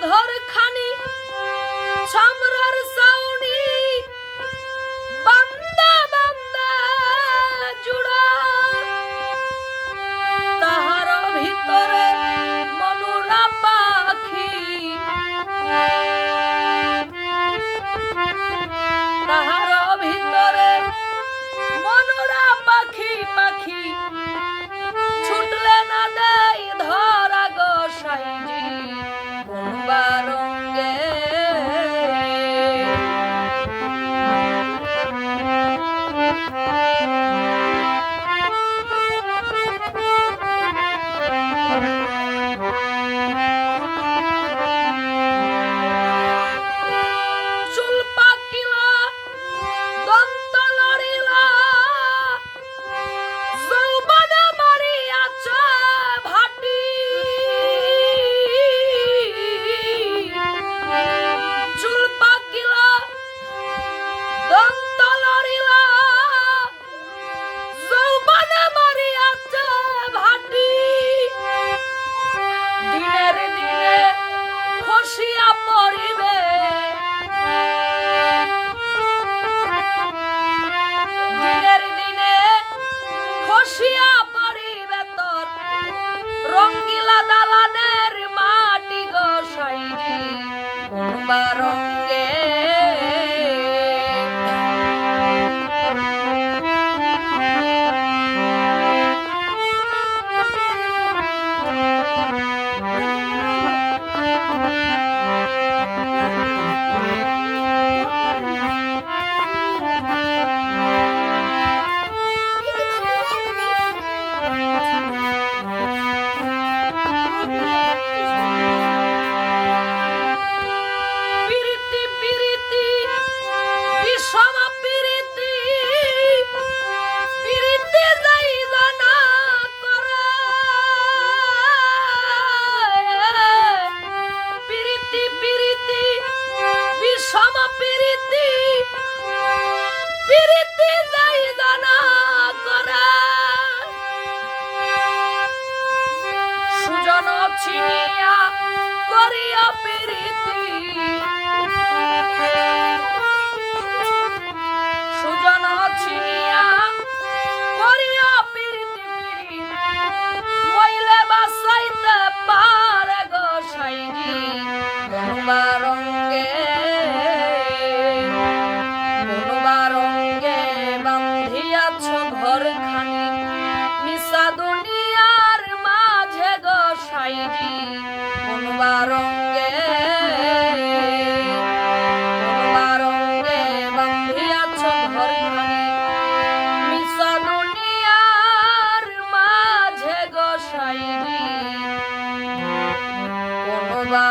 ঘরখানি ছামরার ছাউনি বান্দা বান্দা জুড়া তাহার ভিতরে মনোরা পাখি তাহার ভিতরে মনোরা পাখি পাখি ছুটলে না দেয় ধরা গোসাইজি কোনবা রঙ্গে চুল পাকিলা দন্ত লড়িলা যৌবনে মারিয়াছে ভাটি চুল পাকিলা দন্ত লড়িলা যৌবনে মারিয়াছে ভাটি দিনের দিনে খসিয়া পড়িবে দিনের দিনে খসিয়া পড়িবে তোর রঙ্গিলা দালানের মাটি গোসাইজি কোনবা রঙ্গে পিরিতি পিরিতি বিষম পিরিতি পিরিতি যাই জানা করে পিরিতি পিরিতি বিষম পিরিতি পিরিতি যাই জানা করে সুজন চিনিয়া করিয়া পিরিতি সুজন চিনিয়া করিয়া পিরিতি পিরিতি মইলে বাসাইতে পারে গোসাইজি কোনবা রঙ্গে বান্ধিয়াছ ঘরখানি নিশা দুনিয়ার মাঝে গোসাইজি কোনবা রঙ্গে বান্ধিয়াছ ঘরখানি নিশা দুনিয়ার মাঝে গোসাইজি কোনবা